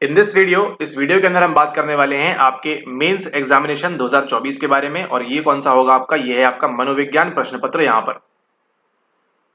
इस वीडियो के अंदर हम बात करने वाले हैं आपके मेंस एग्जामिनेशन 2024 के बारे में। और ये कौन सा होगा आपका, ये है आपका मनोविज्ञान प्रश्न पत्र। यहाँ पर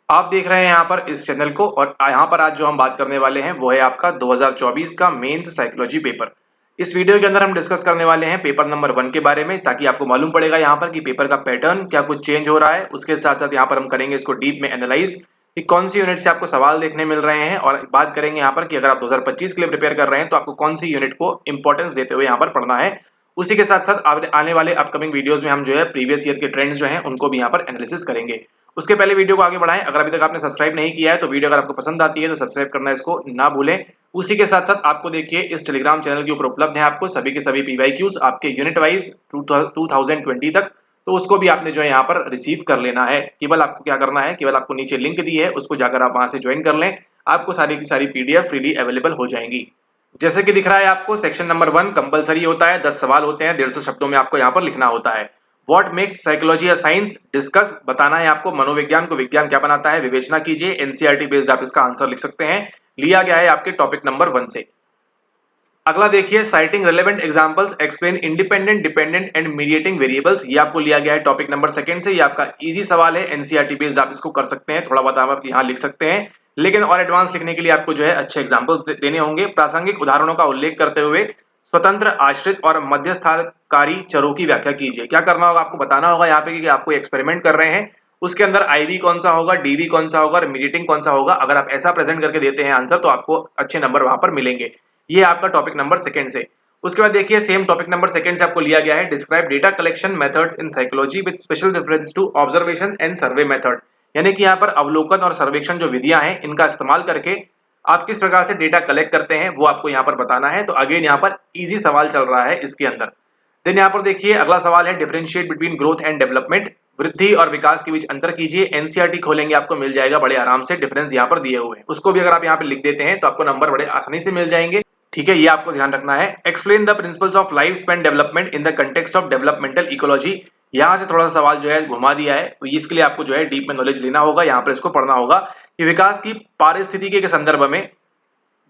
आप देख रहे हैं यहाँ पर इस चैनल को, और यहाँ पर आज जो हम बात करने वाले हैं वो है आपका 2024 का मेंस साइकोलॉजी पेपर। इस वीडियो के अंदर हम डिस्कस करने वाले हैं पेपर नंबर 1 के बारे में, ताकि आपको मालूम पड़ेगा यहाँ पर कि पेपर का पैटर्न क्या कुछ चेंज हो रहा है। उसके साथ साथ यहाँ पर हम करेंगे इसको डीप में एनालाइज कि कौन सी यूनिट से आपको सवाल देखने मिल रहे हैं, और बात करेंगे यहाँ पर कि अगर आप 2025 के लिए प्रिपेयर कर रहे हैं तो आपको कौन सी यूनिट को इंपॉर्टेंस देते हुए यहाँ पर पढ़ना है। उसी के साथ साथ आने वाले अपकमिंग वीडियोस में हम जो है प्रीवियस ईयर के ट्रेंड्स जो हैं उनको भी यहाँ पर एनालिसिस करेंगे। उसके पहले वीडियो को आगे बढ़ाएं, अगर अभी तक आपने सब्सक्राइब नहीं किया है तो वीडियो अगर आपको पसंद आती है तो सब्सक्राइब करना इसको ना भूलें। उसी के साथ साथ आपको देखिए इस टेलीग्राम चैनल के ऊपर उपलब्ध है आपको सभी के सभी पीवाईक्यूज आपके यूनिट वाइज 2020 तक, तो उसको भी आपने जो है यहाँ पर रिसीव कर लेना है। केवल आपको क्या करना है, केवल आपको नीचे लिंक दी है उसको जाकर आप वहां से ज्वाइन कर लें, आपको सारी की सारी पीडीएफ फ्रीली अवेलेबल हो जाएंगी। जैसे कि दिख रहा है आपको सेक्शन नंबर 1 कंपलसरी होता है, 10 सवाल होते हैं, 150 शब्दों में आपको यहाँ पर लिखना होता है। What makes psychology a science, discuss, बताना है आपको मनोविज्ञान को विज्ञान क्या बनाता है, विवेचना कीजिए। एनसीईआरटी बेस्ड आप इसका आंसर लिख सकते हैं, लिया गया है आपके टॉपिक नंबर 1 से। अगला देखिए citing relevant examples explain independent dependent and mediating variables, ये आपको लिया गया है टॉपिक नंबर 2 से। ये आपका इजी सवाल है, एनसीईआरटी बेस्ड आप इसको कर सकते हैं, थोड़ा बहुत आप यहाँ लिख सकते हैं, लेकिन और एडवांस लिखने के लिए आपको जो है अच्छे एग्जांपल्स देने होंगे। प्रासंगिक उदाहरणों का उल्लेख करते हुए स्वतंत्र, आश्रित और मध्यस्थकारी चरों की व्याख्या कीजिए। क्या करना होगा, आपको बताना होगा यहाँ पे कि आपको एक्सपेरिमेंट कर रहे हैं, उसके अंदर आईवी कौन सा होगा, डीवी कौन सा होगा और मीडिएटिंग कौन सा होगा। अगर आप ऐसा प्रेजेंट करके देते हैं आंसर तो आपको अच्छे नंबर वहां पर मिलेंगे। ये आपका टॉपिक नंबर 2 से। उसके बाद देखिए सेम टॉपिक नंबर 2 से आपको लिया गया है describe data collection methods in psychology with special reference to observation and survey method, यानी कि यहाँ पर अवलोकन और सर्वेक्षण जो विधियां हैं इनका इस्तेमाल करके आप किस प्रकार से डेटा कलेक्ट करते हैं वो आपको यहाँ पर बताना है। तो अगेन यहाँ पर इजी सवाल चल रहा है इसके अंदर। देन यहाँ पर देखिए अगला सवाल है differentiate between growth and development, वृद्धि और विकास के बीच अंतर कीजिए। एनसीईआरटी खोलेंगे आपको मिल जाएगा बड़े आराम से, डिफरेंस यहाँ पर दिए हुए हैं, उसको भी अगर आप यहाँ पे लिख देते हैं तो आपको नंबर बड़े आसानी से मिल जाएंगे। ठीक है, ये आपको ध्यान रखना है। Explain the principles of life span development in the context of developmental ecology, यहाँ से थोड़ा सा सवाल जो है घुमा दिया है, तो इसके लिए आपको जो है डीप में नॉलेज लेना होगा, यहाँ पर इसको पढ़ना होगा कि विकास की पारिस्थितिकी के संदर्भ में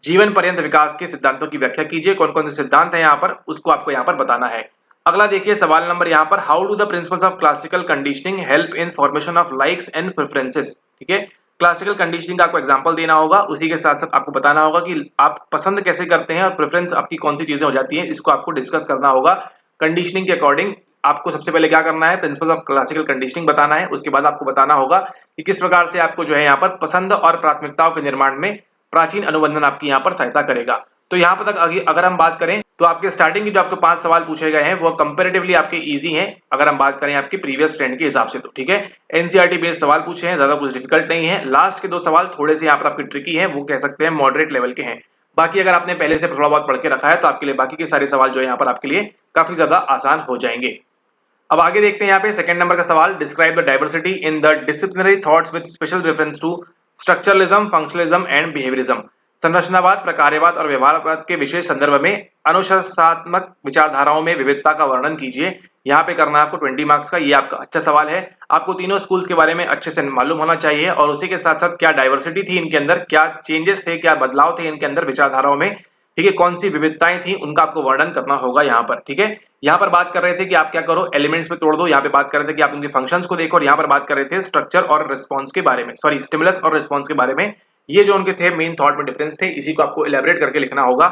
जीवन पर्यंत विकास के सिद्धांतों की व्याख्या कीजिए। कौन कौन से सिद्धांत है यहाँ पर उसको आपको यहाँ पर बताना है। अगला देखिए सवाल नंबर यहाँ पर how do the principles of classical conditioning help in formation of likes and preferences. ठीक है, क्लासिकल कंडीशनिंग का आपको एग्जांपल देना होगा, उसी के साथ साथ आपको बताना होगा कि आप पसंद कैसे करते हैं और प्रेफरेंस आपकी कौन सी चीजें हो जाती हैं, इसको आपको डिस्कस करना होगा। कंडीशनिंग के अकॉर्डिंग आपको सबसे पहले क्या करना है, प्रिंसिपल्स ऑफ क्लासिकल कंडीशनिंग बताना है। उसके बाद आपको बताना होगा कि किस प्रकार से आपको जो है यहाँ पर पसंद और प्राथमिकताओं के निर्माण में प्राचीन अनुबंधन आपकी यहाँ पर सहायता करेगा। तो यहाँ पर तक अगर हम बात करें तो आपके स्टार्टिंग की जो आपको 5 सवाल पूछे गए हैं वो कंपैरेटिवली आपके इजी हैं, अगर हम बात करें आपके प्रीवियस ट्रेंड के हिसाब से तो। ठीक है, एनसीईआरटी बेस्ड सवाल पूछे हैं, ज्यादा कुछ डिफिकल्ट नहीं है। लास्ट के 2 सवाल थोड़े से यहाँ पर आपके ट्रिकी हैं, वो कह सकते हैं मॉडरेट लेवल के हैं। बाकी अगर आपने पहले से थोड़ा बहुत पढ़ के रखा है तो आपके लिए बाकी के सारे सवाल जो है यहाँ पर आपके लिए काफी ज्यादा आसान हो जाएंगे। अब आगे देखते हैं यहाँ पे सेकंड नंबर का सवाल describe the diversity in the disciplinary thoughts with special reference to structuralism, functionalism and behaviourism. संरचनावाद, प्रकारवाद और व्यवहारवाद के विशेष संदर्भ में अनुशासनात्मक विचारधाराओं में विविधता का वर्णन कीजिए। यहाँ पे करना है आपको 20 मार्क्स का, ये आपका अच्छा सवाल है। आपको तीनों स्कूल्स के बारे में अच्छे से मालूम होना चाहिए और उसी के साथ साथ क्या डाइवर्सिटी थी इनके अंदर, क्या चेंजेस थे, क्या बदलाव थे इनके अंदर विचारधाराओं में। ठीक है, कौन सी विविधताएं थी उनका आपको वर्णन करना होगा यहाँ पर। ठीक है, यहाँ पर बात कर रहे थे कि आप क्या करो एलिमेंट्स में तोड़ दो, यहाँ पे बात कर रहे थे कि आप उनके फंक्शंस को देखो, और यहाँ पर बात कर रहे थे स्ट्रक्चर और रिस्पॉन्स के बारे में, सॉरी स्टिमुलस और रिस्पॉन्स के बारे में। ये जो उनके थे मेन थॉट में डिफरेंस थे, इसी को आपको एलैबोरेट करके लिखना होगा।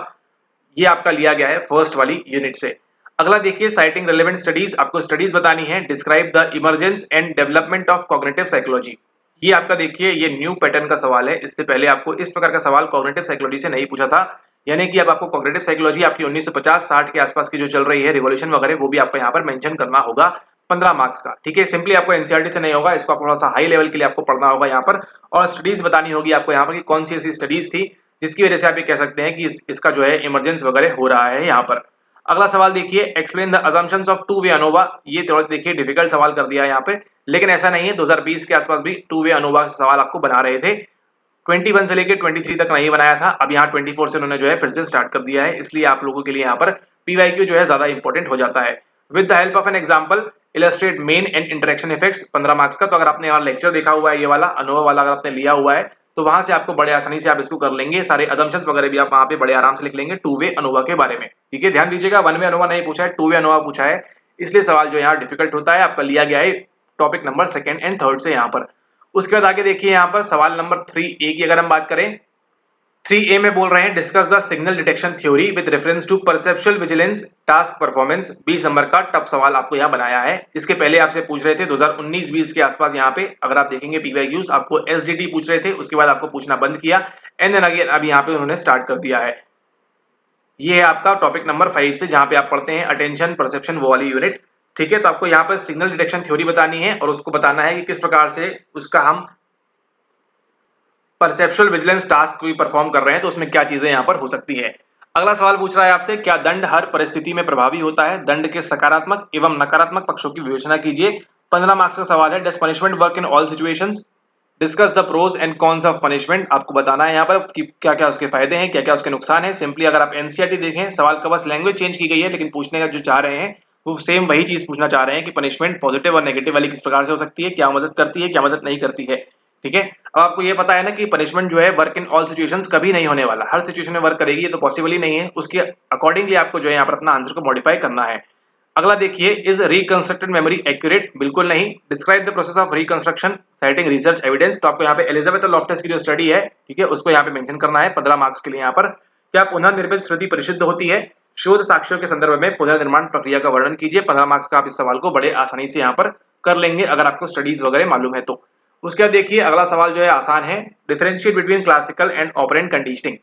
ये आपका लिया गया है फर्स्ट वाली यूनिट से। अगला देखिए साइटिंग रेलेवेंट स्टडीज, आपको स्टडीज बतानी है। Describe the emergence and development of cognitive psychology, ये आपका देखिए ये न्यू पैटर्न का सवाल है। इससे पहले आपको इस प्रकार का सवाल कॉग्निटिव साइकोलॉजी से नहीं पूछा था, यानी कि अब आपको कॉग्निटिव साइकोलॉजी आपकी 1950-60 के आसपास की जो चल रही है रिवॉल्यूशन वगैरह, वो भी आपको यहाँ पर मेंशन करना होगा 15 मार्क्स का। ठीक है, सिंपली आपको एनसीईआरटी से नहीं होगा, इसको थोड़ा सा हाई लेवल के लिए आपको पढ़ना होगा यहाँ पर, और स्टडीज बतानी होगी आपको यहाँ पर कि कौन सी ऐसी स्टडीज थी जिसकी वजह से आप ये कह सकते हैं कि इसका जो है इमरजेंस वगैरह हो रहा है यहाँ पर। अगला सवाल देखिए explain the assumptions of two way ANOVA, ये थोड़ा देखिए डिफिकल्ट सवाल कर दिया है यहाँ पे, लेकिन ऐसा नहीं है, 2020 के आसपास भी टू वे अनोवा सवाल आपको बना रहे थे। 21 से लेकर 23 तक नहीं बनाया था, अब यहाँ 24 से उन्होंने जो है फिर से स्टार्ट कर दिया है, इसलिए आप लोगों के लिए यहाँ पर पीवाईक्यू जो है ज्यादा इंपॉर्टेंट हो जाता है। With the help of an example illustrate main and interaction effects, 15 marks का। तो अगर आपने यहाँ लेक्चर देखा हुआ है ये वाला अनुभव वाला अगर आपने लिया हुआ है तो वहां से आपको बड़े आसानी से आप इसको कर लेंगे, सारे अजम्पशंस वगैरह भी आप वहां पे बड़े आराम से लिख लेंगे टू वे अनोवा के बारे में। ठीक है, ध्यान दीजिएगा, वन वे अनोवा नहीं पूछा है, टू वे अनोवा पूछा है, इसलिए सवाल जो यहाँ डिफिकल्ट होता है। आपका लिया गया है topic number 2nd and 3rd से यहाँ पर। उसके बाद आगे देखिए यहाँ पर सवाल नंबर 3A की अगर हम बात करें, 3A में बोल रहे हैं discuss the signal detection theory with reference to perceptual vigilance task performance. 20 number का टफ सवाल आपको यहाँ बनाया है। इसके पहले आपसे पूछ रहे थे 2019-20 के आसपास, यहाँ पे अगर आप देखेंगे पीवाईक्यूज आपको एसडीटी पूछ रहे थे, उसके बाद आपको पूछना बंद किया एंड देन अगेन अब यहाँ पे उन्होंने स्टार्ट कर दिया है। ये है आपका टॉपिक नंबर 5 से, जहां पे आप पढ़ते हैं अटेंशन परसेप्शन वो वाली यूनिट। ठीक है, तो आपको यहाँ पर सिग्नल डिटेक्शन थ्योरी बतानी है और उसको बताना है कि किस प्रकार से उसका हम परसेप्चुअल विजिलेंस टास्क कोई परफॉर्म कर रहे हैं तो उसमें क्या चीजें यहाँ पर हो सकती है। अगला सवाल पूछ रहा है आपसे, क्या दंड हर परिस्थिति में प्रभावी होता है? दंड के सकारात्मक एवं नकारात्मक पक्षों की विवेचना कीजिए। 15 मार्क्स का सवाल है। Does punishment work in all situations? Discuss the pros and cons of punishment. आपको बताना है यहाँ पर कि क्या क्या उसके फायदे हैं, क्या क्या उसके नुकसान है। सिंपली अगर आप एनसीईआरटी देखें, सवाल का बस लैंग्वेज चेंज की गई है, लेकिन पूछने का जो चाह रहे हैं वो सेम वही चीज पूछना चाह रहे हैं कि पनिशमेंट पॉजिटिव और नेगेटिव वाली किस प्रकार से हो सकती है, क्या मदद करती है, क्या मदद नहीं करती है। ठीक है, अब आपको ये पता है ना कि पनिशमेंट जो है वर्क इन ऑल सिचुएशंस कभी नहीं होने वाला, हर सिचुएशन में वर्क करेगी, ये तो पॉसिबल ही नहीं है। उसके अकॉर्डिंगली आपको जो है यहाँ पर अपना आंसर को मॉडिफाई करना है। अगला देखिए, इज रिकंस्ट्रक्टेड मेमोरी एक्यूरेट? बिल्कुल नहीं। Describe the process of reconstruction citing research evidence. तो आपको यहाँ पे एलिजाबेथ और लॉफ्टस की जो स्टडी है, ठीक है, उसको यहाँ पे मेंशन करना है 15 मार्क्स के लिए। यहाँ पर क्या पुनर्निर्मित स्मृति परिशुद्ध होती है? शोध साक्ष्यों के संदर्भ में पुनर्निर्माण प्रक्रिया का वर्णन कीजिए। 15 मार्क्स का आप इस सवाल को बड़े आसानी से यहाँ पर कर लेंगे अगर आपको स्टडीज वगैरह मालूम है तो। उसके बाद देखिए अगला सवाल जो है आसान है। Differentiate between classical and operant conditioning,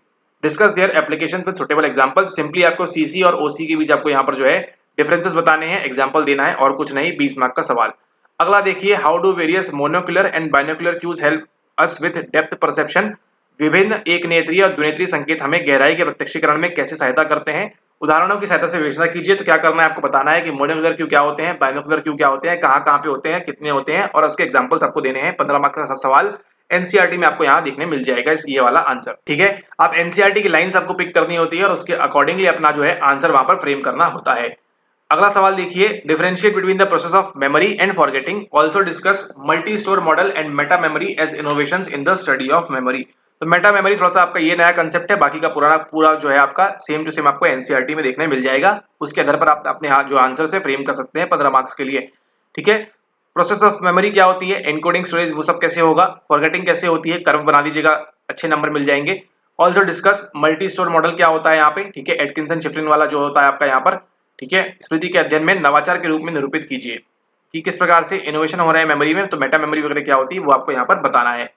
discuss their applications with suitable example. Simply आपको सीसी और ओसी के बीच आपको यहाँ पर जो है डिफरेंसेस बताने हैं, एग्जांपल देना है और कुछ नहीं। 20 मार्क का सवाल। अगला देखिए, how do various monocular and binocular cues help us with depth perception? विभिन्न एक नेत्रीय और द्विनेत्रीय संकेत हमें गहराई के प्रत्यक्षीकरण में कैसे सहायता करते हैं? उदाहरणों की सहायता से विवेचना कीजिए। तो क्या करना है, आपको बताना है कि मोनोक्यूलर क्यू क्या होते हैं, बाइनोक्यूलर क्यू क्या होते हैं, कहाँ पे होते हैं, कितने होते हैं, और उसके एग्जांपल्स आपको देने हैं। 15 मार्क्स का सवाल एनसीईआरटी में आपको यहाँ देखने मिल जाएगा इस ये वाला आंसर। ठीक है, आप एनसीईआरटी की लाइंस आपको पिक करनी होती है और उसके अकॉर्डिंगली अपना जो है आंसर वहां पर फ्रेम करना होता है। अगला सवाल देखिए, differentiate between the process of memory and forgetting, also discuss multi store model and meta memory as innovations in the study of memory. तो मेटा मेमोरी थोड़ा सा आपका ये नया कंसेप्ट है, बाकी का पुराना पूरा जो है आपका सेम टू सेम आपको एनसीईआरटी में देखने मिल जाएगा। उसके आधार पर आप अपने जो आंसर से फ्रेम कर सकते हैं 15 मार्क्स के लिए। ठीक है, प्रोसेस ऑफ मेमोरी क्या होती है, एनकोडिंग स्टोरेज वो सब कैसे होगा, फॉरगेटिंग कैसे होती है, कर्व बना दीजिएगा, अच्छे नंबर मिल जाएंगे। Also discuss multi store model क्या होता है यहाँ पे। ठीक है, एटकिंसन शिफ्रिन वाला जो होता है आपका यहाँ पर। ठीक है, स्मृति के अध्ययन में नवाचार के रूप में निरूपित कीजिए कि किस प्रकार से इनोवेशन हो रहा है मेमोरी में। तो मेटा मेमोरी वगैरह क्या होती है वो आपको यहाँ पर बताना है।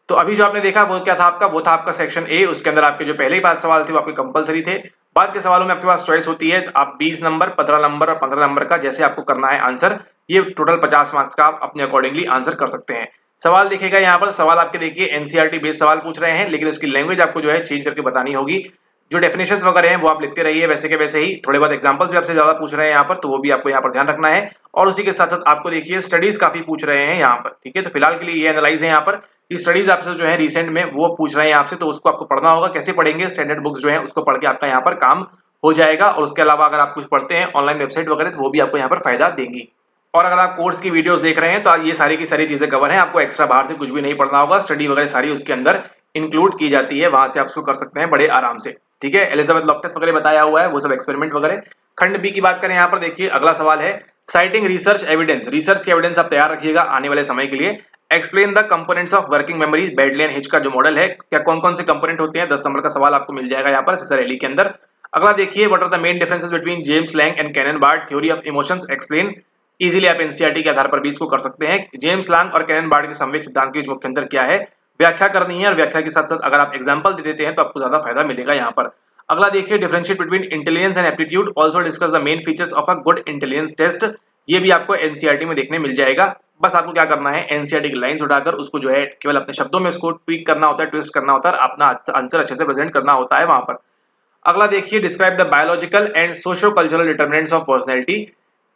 तो अभी जो आपने देखा वो क्या था आपका, वो था आपका सेक्शन ए। उसके अंदर आपके जो पहले ही 5 सवाल थे वो आपके कंपलसरी थे। बाद के सवालों में आपके पास चॉइस होती है, आप 20 नंबर, 15 नंबर और 15 नंबर का जैसे आपको करना है आंसर। ये टोटल 50 मार्क्स का आप अपने अकॉर्डिंगली आंसर कर सकते हैं। सवाल देखिएगा यहाँ पर, सवाल आपके देखिए एनसीईआरटी बेस्ड सवाल पूछ रहे हैं, लेकिन उसकी लैंग्वेज आपको जो है चेंज करके बतानी होगी। जो डेफिनेशंस वगैरह हैं वो आप लिखते रहिए वैसे के वैसे ही। थोड़े बहुत एग्जांपल्स भी आपसे ज्यादा पूछ रहे हैं यहाँ पर, तो वो भी आपको यहाँ पर ध्यान रखना है। और उसी के साथ साथ आपको देखिए स्टडीज काफी पूछ रहे हैं यहाँ पर। ठीक है, तो फिलहाल के लिए ये एनालाइज है यहाँ पर कि स्टडीज आपसे जो है रिसेंट में वो पूछ रहे हैं आपसे, तो उसको आपको पढ़ना होगा। कैसे पढ़ेंगे, स्टैंडर्ड बुक्स जो है उसको पढ़ के आपका यहाँ पर काम हो जाएगा। और उसके अलावा अगर आप कुछ पढ़ते हैं ऑनलाइन वेबसाइट वगैरह तो वो भी आपको यहाँ पर फायदा देंगी। और अगर आप कोर्स की वीडियोस देख रहे हैं तो ये सारी की सारी चीजें कवर हैं, आपको एक्स्ट्रा बाहर से कुछ भी नहीं पढ़ना होगा। स्टडी वगैरह सारी उसके अंदर इंक्लूड की जाती है, वहां से आप उसको कर सकते हैं बड़े आराम से। ठीक है, एलिजाबेथ लॉफ्टस वगैरह बताया हुआ है, वो सब एक्सपेरिमेंट वगैरह। खंड बी की बात करें यहाँ पर देखिए, अगला सवाल है साइटिंग रिसर्च एविडेंस। रिसर्च के एविडेंस आप तैयार रखिएगा आने वाले समय के लिए। Explain the components of working memories, Baddeley and Hitch का जो मॉडल है, क्या कौन कौन से कंपोनेंट होते हैं। 10 नंबर का सवाल आपको मिल जाएगा यहाँ पर सिसर एली के अंदर। अगला देखिए, what are the main differences between James Lange and Cannon Bard theory of emotions, explain. Easily आप एनसीईआरटी के आधार पर भी इसको कर सकते हैं। जेम्स लैंग और कैनन बार्ड के संवेग सिद्धांत के मुख्य अंतर क्या है, व्याख्या करनी है। और व्याख्या के साथ साथ अगर आप एग्जांपल दे देते हैं तो आपको ज्यादा फायदा मिलेगा यहाँ पर। अगला देखिए, differentiate between intelligence and aptitude, also discuss the main features of a good intelligence test. ये भी आपको एनसीईआरटी में देखने मिल जाएगा। बस आपको क्या करना है, एनसीईआरटी की लाइंस उठाकर उसको जो है केवल अपने शब्दों में उसको ट्वीक करना होता है, ट्विस्ट करना होता है, अपना आंसर अच्छे से प्रेजेंट करना होता है वहां पर। अगला देखिए, describe the biological and socio cultural determinants of personality,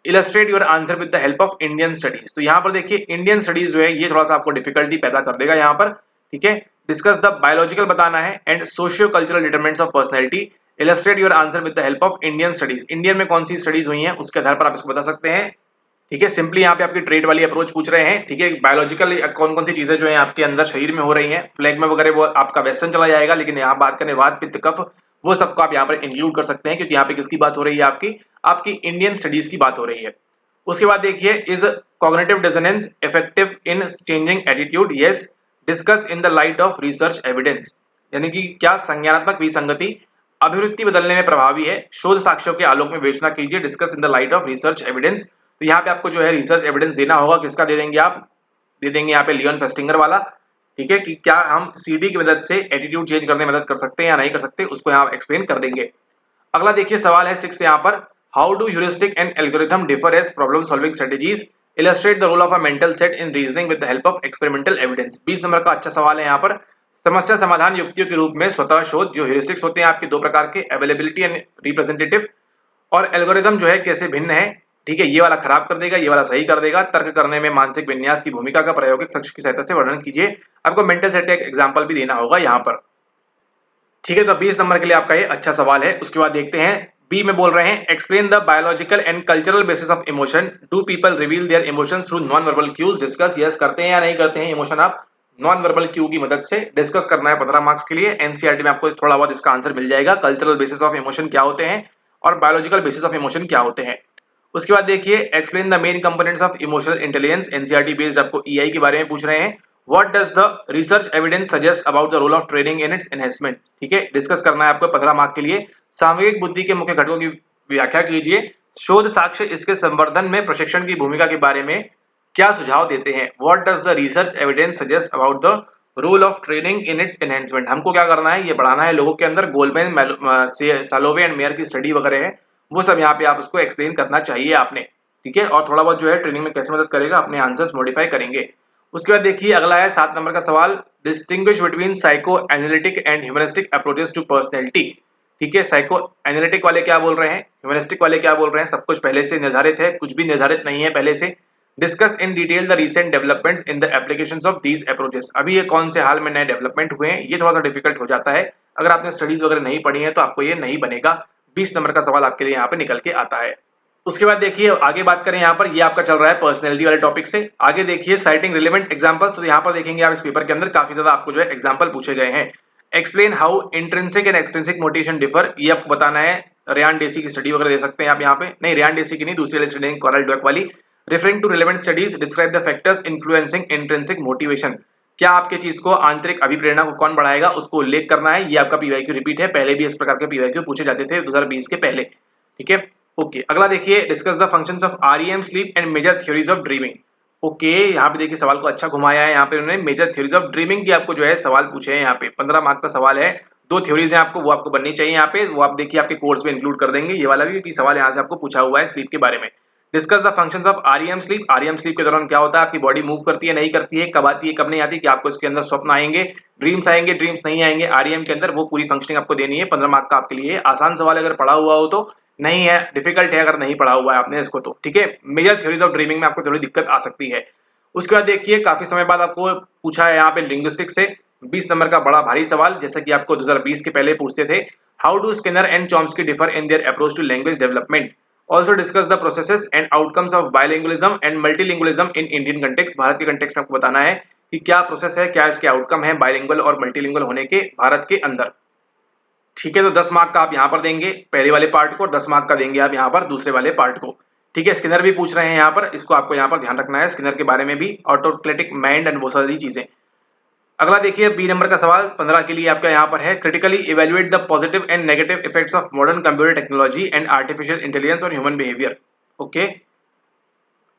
illustrate your answer with the help of Indian studies. तो यहाँ पर देखिए इंडियन स्टडीज जो है ये थोड़ा सा आपको डिफिकल्टी पैदा कर देगा यहाँ पर। ठीक है, डिस्कस द बायोलॉजिकल बताना है and socio cultural determinants of personality, illustrate your answer with the help of Indian studies. Indian में कौन सी स्टडीज हुई हैं उसके आधार पर आप इसको बता सकते हैं। ठीक है, सिंपली यहाँ पे आपकी ट्रेट वाली अप्रोच पूछ रहे हैं। ठीक है, बायोलॉजिकल कौन कौन सी चीजें जो है आपके अंदर शरीर में हो रही हैं, फ्लैग में वगैरह वो आपका वेस्टर्न चला जाएगा, लेकिन यहाँ बात करें वात पित्त कफ, वो सबको आप यहाँ पर इंक्लूड कर सकते हैं, क्योंकि यहाँ पे किसकी बात हो रही है, आपकी आपकी इंडियन स्टडीज की बात हो रही है। उसके बाद देखिए, is cognitive dissonance effective in changing attitude? Yes, discuss in the light of research evidence. यानी कि क्या संज्ञानात्मक विसंगति अभिवृत्ति बदलने में प्रभावी है? शोध साक्ष्यों के आलोक में विवेचना कीजिए, discuss in the light of research evidence. तो यहाँ पे आपको जो है रिसर्च एविडेंस देना होगा, किसका दे देंगे आप? दे देंगे यहाँ पे लियोन फेस्टिंगर वाला। ठीक है, कि क्या हम सीडी की मदद से एटीट्यूड चेंज करने में मदद कर सकते हैं या नहीं कर सकते, उसको यहाँ एक्सप्लेन कर देंगे। अगला देखिए सवाल है 6 यहाँ पर, how do heuristic and algorithm differ as problem solving strategies? Illustrate the role of a mental set in reasoning with the help of experimental evidence. 20 number का अच्छा सवाल है यहाँ पर। समस्या समाधान युक्तियों के रूप में स्वतः शोध, जो ह्यूरिस्टिक्स होते हैं आपके दो प्रकार के, अवेलेबिलिटी एंड रिप्रेजेंटेटिव, और एल्गोरिदम जो है कैसे भिन्न है। ठीक है, ये वाला खराब कर देगा, ये वाला सही कर देगा। तर्क करने में मानसिक विन्यास की भूमिका का प्रायोगिक साक्ष्य की सहायता से वर्णन कीजिए। आपको मेंटल सेट का एक एग्जांपल भी देना होगा यहाँ पर। ठीक है, तो 20 नंबर के लिए आपका ये अच्छा सवाल है। उसके बाद देखते हैं बी में बोल रहे हैं, explain the biological and cultural basis of emotion. Do people reveal their emotions through non verbal cues? Discuss. Yes, करते हैं या नहीं करते हैं इमोशन आप नॉन वर्बल क्यू की मदद से? डिस्कस करना है 15 मार्क्स के लिए। एनसीईआरटी में आपको थोड़ा बहुत इसका आंसर मिल जाएगा, कल्चरल बेसिस ऑफ इमोशन क्या होते हैं और बायोलॉजिकल बेसिस ऑफ इमोशन क्या होते हैं। उसके बाद देखिए, explain the main components of emotional intelligence. NCERT based आपको ईआई के बारे में पूछ रहे हैं। What does the research evidence suggest about the role of training in its enhancement? ठीक है, डिस्कस करना है आपको 15 मार्क के लिए। सामूहिक बुद्धि के मुख्य घटकों की व्याख्या कीजिए। शोध साक्ष्य इसके संवर्धन में प्रशिक्षण की भूमिका के बारे में क्या सुझाव देते हैं? What does the research evidence suggest about the role of training in its enhancement? हमको क्या करना है, ये बढ़ाना है लोगों के अंदर। गोल्डमैन, सालोवे एंड मेयर की स्टडी वगैरह है, वो सब यहाँ पे आप उसको एक्सप्लेन करना चाहिए आपने। ठीक है, और थोड़ा बहुत जो है ट्रेनिंग में कैसे मदद करेगा, अपने आंसर्स मॉडिफाई करेंगे। उसके बाद देखिए अगला है 7 नंबर का सवाल, distinguish between psychoanalytic and humanistic approaches to personality. ठीक है, साइको एनालिटिक वाले क्या बोल रहे हैं, ह्यूमनिस्टिक वाले क्या बोल रहे हैं, सब कुछ पहले से निर्धारित है, कुछ भी निर्धारित नहीं है पहले से। Discuss in detail the recent developments in the applications of these approaches. अभी ये कौन से हाल में नए डेवलपमेंट हुए हैं, ये थोड़ा सा डिफिकल्ट हो जाता है। अगर आपने स्टडीज वगैरह नहीं पढ़ी है तो आपको ये नहीं बनेगा। 20 नंबर का सवाल आपके लिए यहाँ पे निकल के आता है। उसके बाद देखिए आगे बात करें, यहाँ पर ये आपका चल रहा है पर्सनैलिटी वाले टॉपिक से। आगे देखिए साइटिंग रिलेवेंट एग्जांपल्स, तो यहाँ पर देखेंगे आप इस पेपर के अंदर काफी ज्यादा आपको जो है एग्जांपल पूछे गए हैं। Explain how intrinsic and extrinsic motivation differ, ये आपको बताना है। रेयान डेसी की स्टडी वगैरह दे सकते हैं आप यहाँ पे, नहीं रेयान डेसी की नहीं, दूसरी वाली स्टडी कॉरल ड्वेक वाली। Referring to relevant studies, describe the factors influencing intrinsic motivation. क्या आपके चीज को आंतरिक अभिप्रेरणा को कौन बढ़ाएगा, उसको उल्लेख करना है। ये आपका पीवाईक्यू रिपीट है, पहले भी इस प्रकार के पीवाईक्यू पूछे जाते थे 2020 के पहले। ठीक है, ओके अगला देखिए, discuss the functions of REM sleep and major theories of dreaming. Okay, यहाँ पे देखिए सवाल को अच्छा घुमाया है, यहाँ पे उन्होंने मेजर थ्योरीज ऑफ ड्रीमिंग की आपको जो है सवाल पूछे हैं। यहाँ पे 15 मार्क का सवाल है, 2 थ्योरीज हैं आपको, वो आपको बननी चाहिए यहाँ पे, वो आप देखिए आपके कोर्स में इंक्लूड कर देंगे ये वाला भी, क्योंकि सवाल यहाँ से आपको पूछा हुआ है स्लीप के बारे में। Discuss the functions of REM sleep. REM sleep के दौरान क्या होता है, आपकी बॉडी मूव करती है नहीं करती है, कब आती है कब नहीं आती, कि आपको इसके अंदर स्वप्न आएंगे, ड्रीम्स आएंगे, ड्रीम्स नहीं आएंगे आरईएम के अंदर, वो पूरी फंक्शनिंग आपको देनी है। 15 मार्क का आपके लिए आसान सवाल अगर पढ़ा हुआ हो तो, नहीं है डिफिकल्ट है अगर नहीं पढ़ा हुआ है आपने इसको तो। ठीक है, मेजर थ्योरीज ऑफ ड्रीमिंग में आपको थोड़ी दिक्कत आ सकती है। उसके बाद देखिए काफी समय बाद आपको पूछा है यहाँ पे लिंग्विस्टिक्स से 20 नंबर का बड़ा भारी सवाल, जैसा कि आपको 2020 के पहले पूछते थे। How do Skinner and Chomsky differ in their approach to language development? Also discuss the processes and outcomes of bilingualism and multilingualism in Indian context. भारत के कंटेक्स्ट में आपको बताना है कि क्या प्रोसेस है, क्या इसके आउटकम है बायलिंगुअल और मल्टीलिंगुअल होने के भारत के अंदर। ठीक है, तो 10 मार्क का आप यहाँ पर देंगे पहले वाले पार्ट को, और 10 मार्क का देंगे आप यहाँ पर दूसरे वाले पार्ट को। ठीक है, स्किनर भी पूछ रहे हैं यहाँ पर, इसको आपको यहाँ पर ध्यान रखना है, स्किनर के बारे में भी, ऑटोक्लेटिक माइंड एंड वो सारी चीजें। अगला देखिए बी नंबर का सवाल 15 के लिए आपका यहाँ पर है, critically evaluate the positive and negative effects of modern computer technology and artificial intelligence और ह्यूमन बिहेवियर। ओके,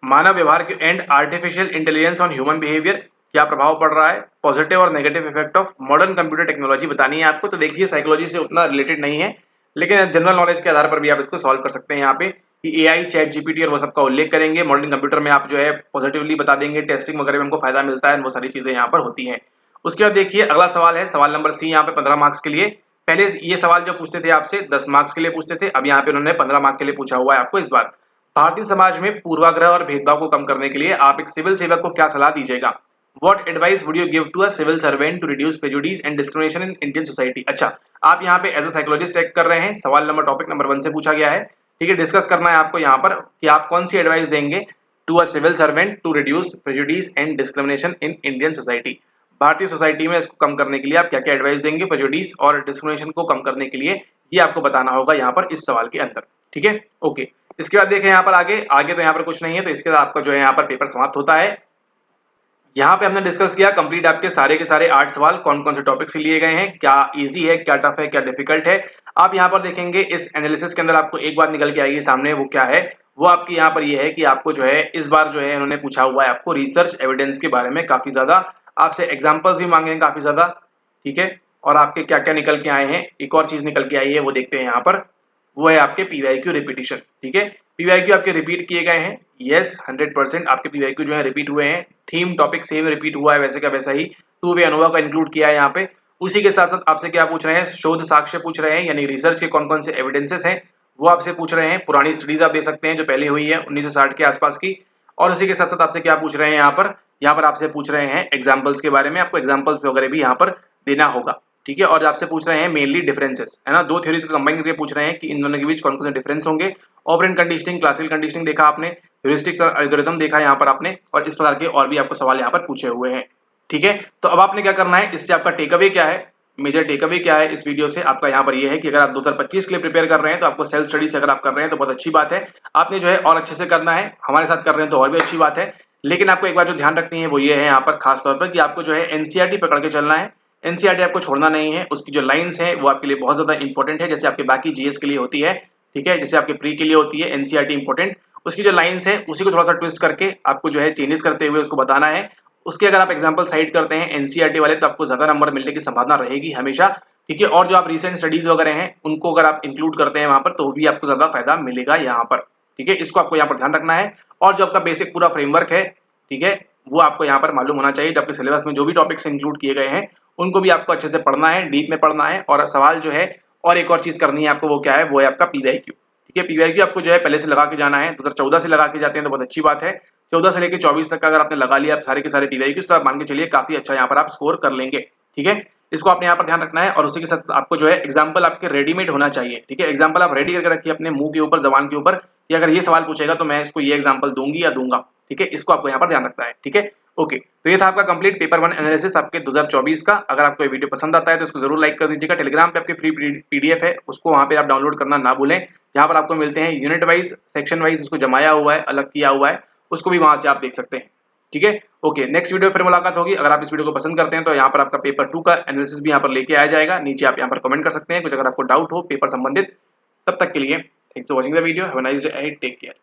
मानव व्यवहार के and artificial intelligence on human behaviour, क्या प्रभाव पड़ रहा है, पॉजिटिव और negative effect of modern computer technology बतानी है आपको। तो देखिए साइकोलॉजी से उतना रिलेटेड नहीं है, लेकिन जनरल नॉलेज के आधार पर भी आप इसको सॉल्व कर सकते हैं। यहाँ पे एआई, चैट जीपीटी और वो सबका उल्लेख करेंगे। मॉडर्न कंप्यूटर में आप जो है पॉजिटिवली बता देंगे, टेस्टिंग वगैरह में हमको फायदा मिलता है, वो सारी चीजें यहाँ पर होती हैं। उसके बाद देखिए अगला सवाल है, सवाल नंबर सी, यहाँ पे 15 मार्क्स के लिए। पहले ये सवाल जो पूछते थे आपसे 10 मार्क्स के लिए पूछते थे, अब यहाँ पे उन्होंने 15 मार्क्स के लिए पूछा हुआ है आपको इस बार। भारतीय समाज में पूर्वाग्रह और भेदभाव को कम करने के लिए आप एक सिविल सेवक को क्या सलाह दीजिएगा? What advice would you give to a civil servant to reduce prejudice and discrimination in Indian society? अच्छा, आप यहाँ पे एज अ साइकोलॉजिस्ट एक्ट कर रहे हैं, सवाल नंबर टॉपिक नंबर 1 से पूछा गया है। ठीक है, डिस्कस करना है आपको यहाँ पर कि आप कौन सी एडवाइस देंगे to a civil servant to reduce prejudice and discrimination in Indian society. भारतीय सोसाइटी में इसको कम करने के लिए आप क्या क्या एडवाइस देंगे प्रेजुडिस और डिस्क्रिमिनेशन को कम करने के लिए, ये आपको बताना होगा यहाँ पर इस सवाल के अंदर। ठीक है, ओके। इसके बाद देखें यहाँ पर आगे आगे तो यहाँ पर कुछ नहीं है, तो इसके बाद आपका जो है यहाँ पर पेपर समाप्त होता है। यहाँ पे हमने डिस्कस किया कंप्लीट आपके सारे के सारे 8 सवाल कौन कौन से टॉपिक से लिए गए हैं, क्या इजी है, क्या टफ है, क्या डिफिकल्ट है। आप यहाँ पर देखेंगे इस एनालिसिस के अंदर आपको एक बात निकल के आएगी सामने, वो क्या है, वो आपकी यहाँ पर ये है कि आपको जो है इस बार जो है इन्होंने पूछा हुआ है आपको रिसर्च एविडेंस के बारे में काफी ज्यादा, आपसे एग्जाम्पल्स भी मांगे हैं काफी ज्यादा। ठीक है, और आपके क्या क्या निकल के आए हैं, एक और चीज निकल के आई है वो देखते हैं यहाँ पर, वो है आपके पीवाईक्यू रिपीटिशन। ठीक है, पीवाईक्यू आपके रिपीट किए गए हैं, यस 100% आपके पीवाईक्यू जो है रिपीट हुए हैं, थीम टॉपिक सेम रिपीट हुआ है वैसे का वैसा ही, टू वे अनुभव का इंक्लूड किया है यहाँ पे। उसी के साथ साथ आपसे क्या पूछ रहे हैं, शोध साक्ष्य पूछ रहे हैं, यानी रिसर्च के कौन कौन से एविडेंसेस हैं वो आपसे पूछ रहे हैं। पुरानी स्टडीज आप दे सकते हैं जो पहले हुई है 1960 के आसपास की, और उसी के साथ साथ आपसे क्या पूछ रहे हैं यहाँ पर आपसे पूछ रहे हैं एग्जाम्पल्स के बारे में, आपको एग्जाम्पल्स वगैरह भी यहाँ पर देना होगा। ठीक है, और आपसे पूछ रहे हैं मेनली डिफरेंसेस, है ना, दो थ्योरीज को कंबाइन करके पूछ रहे हैं कि इन दोनों के बीच कौन कौन से डिफरेंस होंगे। ऑपरेंट कंडीशनिंग, क्लासिकल कंडीशनिंग देखा आपने, ह्यूरिस्टिक्स और एल्गोरिथम देखा यहाँ पर आपने, और इस प्रकार के और भी आपको सवाल यहाँ पर पूछे हुए हैं। ठीक है, तो अब आपने क्या करना है, इससे आपका टेकअवे क्या है, मेजर टेकअवे क्या है इस वीडियो से आपका यहाँ पर ये है कि अगर आप 2025 के लिए प्रिपेयर कर रहे हैं तो आपको सेल्फ स्टडी से अगर आप कर रहे हैं तो बहुत अच्छी बात है, आपने जो है और अच्छे से करना है, हमारे साथ कर रहे हैं तो और भी अच्छी बात है। लेकिन आपको एक बात जो ध्यान रखनी है वो ये है यहाँ पर खास तौर पर कि आपको जो है एनसीईआरटी पकड़ के चलना है, एनसीईआरटी आपको छोड़ना नहीं है, उसकी जो लाइंस है वो आपके लिए बहुत ज्यादा इंपॉर्टेंट है, जैसे आपके बाकी जीएस के लिए होती है। ठीक है, जैसे आपके प्री के लिए होती है एनसीईआरटी इंपॉर्टेंट, उसकी जो लाइंस है उसी को थोड़ा सा ट्विस्ट करके आपको जो है चेंजेस करते हुए उसको बताना है। उसके अगर आप एग्जाम्पल साइड करते हैं एनसीईआरटी वाले तो आपको ज्यादा नंबर मिलने की संभावना रहेगी हमेशा। ठीक है, और जो आप रिसेंट स्टडीज वगैरह हैं उनको अगर आप इंक्लूड करते हैं वहां पर तो भी आपको ज्यादा फायदा मिलेगा यहाँ पर। ठीक है, इसको आपको यहाँ पर ध्यान रखना है, और जो आपका बेसिक पूरा फ्रेमवर्क है, ठीक है, वो आपको यहाँ पर मालूम होना चाहिए। जो आपके सिलेबस में जो भी टॉपिक्स इंक्लूड किए गए हैं उनको भी आपको अच्छे से पढ़ना है, डीप में पढ़ना है, और सवाल जो है और एक और चीज करनी है आपको, वो क्या है, वो है आपका पीवाईक्यू। ठीक है, पीवाईक्यू आपको जो है पहले से लगा के जाना है, 2014 से लगा के जाते हैं तो बहुत अच्छी बात है, 14 से लेकर 24 तक का अगर आपने लगा लिया सारे के सारे पीवाईक्यूज तो आप मान के चलिए काफी अच्छा यहाँ पर आप स्कोर कर लेंगे। ठीक है, इसको आपने यहाँ पर ध्यान रखना है, और उसी के साथ आपको जो है एग्जाम्पल आपके रेडीमेड होना चाहिए। ठीक है, एग्जाम्पल आप रेडी करके रखिए अपने मुंह के ऊपर, जबान के ऊपर, कि अगर ये सवाल पूछेगा तो मैं इसको ये एग्जाम्पल दूंगी या दूंगा। ठीक है, इसको आपको यहाँ पर ध्यान रखना है। ठीक है, ओके, तो ये था आपका कंप्लीट पेपर 1 एनालिसिस आपके 2024 का। अगर आपको ये वीडियो पसंद आता है तो इसको जरूर लाइक कर दीजिएगा। टेलीग्राम पे आपकी फ्री पीडीएफ है, उसको वहां पे आप डाउनलोड करना ना भूलें, जहां पर आपको मिलते हैं यूनिट वाइज, सेक्शन वाइज उसको जमाया हुआ है, अलग किया हुआ है, उसको भी वहां से आप देख सकते हैं। ठीक है, ओके, नेक्स्ट वीडियो फिर मुलाकात होगी। अगर आप इस वीडियो को पसंद करते हैं तो यहाँ पर आपका पेपर 2 का एनालिसिस भी यहाँ पर लेके आया जाएगा, नीचे आप यहाँ पर कमेंट कर सकते हैं कुछ अगर आपको डाउट हो पेपर संबंधित। तब तक के लिए thanks for watching the video, have a nice day, take care.